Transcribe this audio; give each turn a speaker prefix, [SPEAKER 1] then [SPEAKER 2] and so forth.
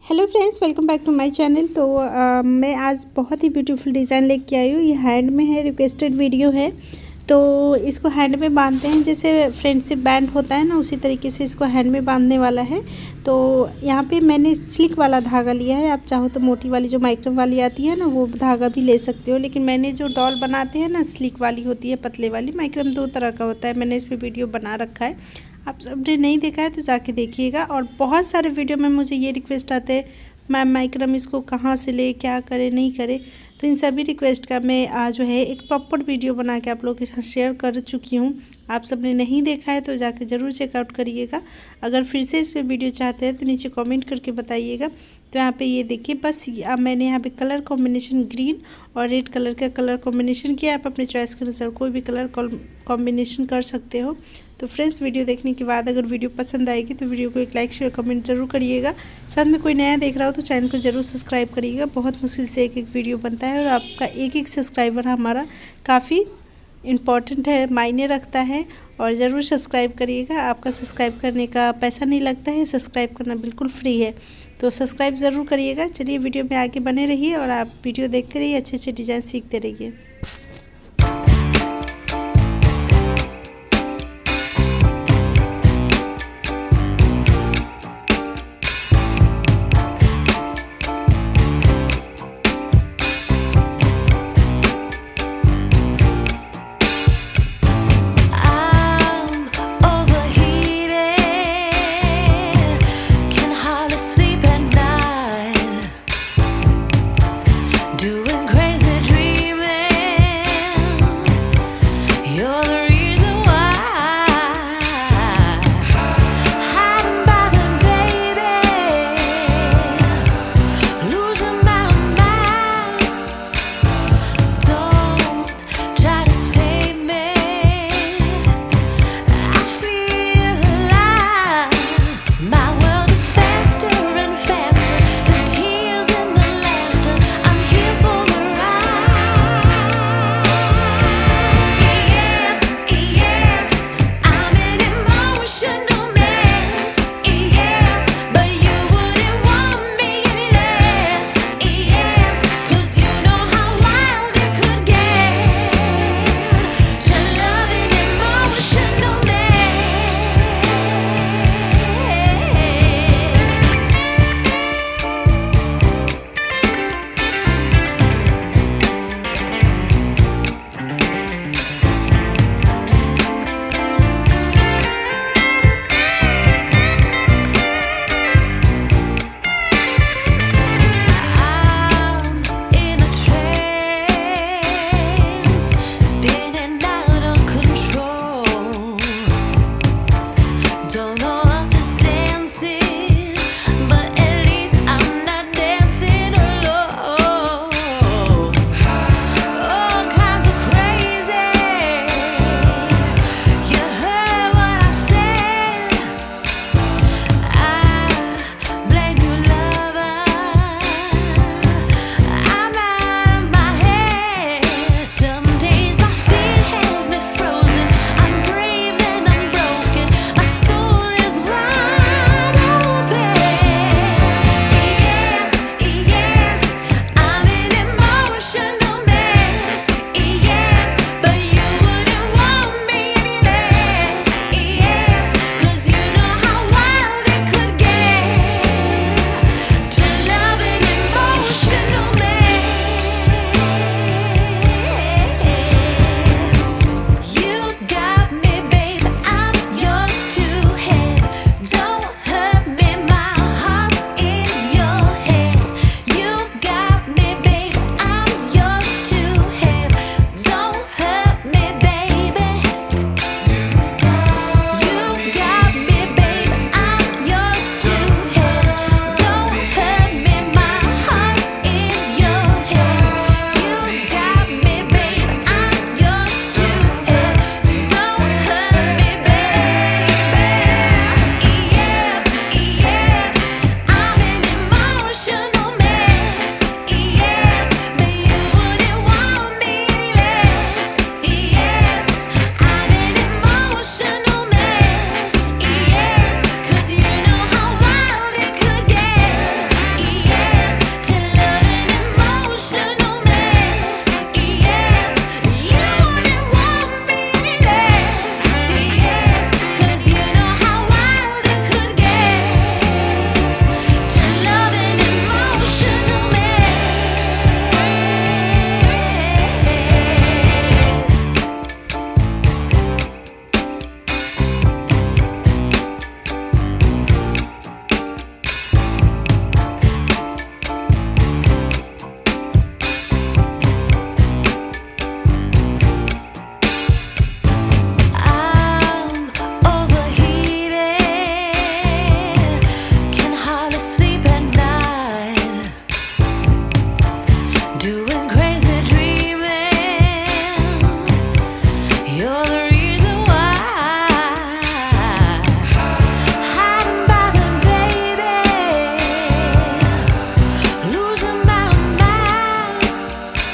[SPEAKER 1] Hello friends, welcome back to my channel. तो मैं आज बहुत ही ब्यूटीफुल डिज़ाइन लेके आई हूँ। ये हैंड में है, रिक्वेस्टेड वीडियो है। तो इसको हैंड में बांधते हैं, जैसे फ्रेंडशिप बैंड होता है ना, उसी तरीके से इसको हैंड में बांधने वाला है। तो यहाँ पे मैंने स्लिक वाला धागा लिया है। आप चाहो तो मोटी वाली जो माइक्रम वाली आती है ना, वो धागा भी ले सकते हो, लेकिन मैंने जो डॉल बनाते हैं ना, स्लिक वाली होती है, पतले वाली। माइक्रम दो तरह का होता है, मैंने इस पर वीडियो बना रखा है। आप सबने नहीं देखा है तो जाके देखिएगा। और बहुत सारे वीडियो में मुझे ये रिक्वेस्ट आते हैं, मैम माइक्रम इसको कहाँ से ले, क्या करे नहीं करे। तो इन सभी रिक्वेस्ट का मैं आज जो है एक प्रॉपर वीडियो बना के आप लोगों के साथ शेयर कर चुकी हूँ। आप सबने नहीं देखा है तो जाके ज़रूर चेकआउट करिएगा। अगर फिर से इस पे वीडियो चाहते हैं तो नीचे कमेंट करके बताइएगा। तो यहाँ पे ये देखिए, बस मैंने यहाँ पे कलर कॉम्बिनेशन ग्रीन और रेड कलर का कलर कॉम्बिनेशन किया। आप अपने चॉइस के अनुसार कोई भी कलर कॉम्बिनेशन कर सकते हो। तो फ्रेंड्स, वीडियो देखने के बाद अगर वीडियो पसंद आएगी तो वीडियो को एक लाइक शेयर कमेंट जरूर करिएगा। साथ में कोई नया देख रहा हो तो चैनल को जरूर सब्सक्राइब करिएगा। बहुत मुश्किल से एक वीडियो बनता है और आपका एक सब्सक्राइबर हमारा काफ़ी इम्पॉर्टेंट है, मायने रखता है। और ज़रूर सब्सक्राइब करिएगा। आपका सब्सक्राइब करने का पैसा नहीं लगता है, सब्सक्राइब करना बिल्कुल फ्री है। तो सब्सक्राइब ज़रूर करिएगा। चलिए वीडियो में आगे बने रहिए और आप वीडियो देखते रहिए, अच्छे अच्छे डिज़ाइन सीखते रहिए।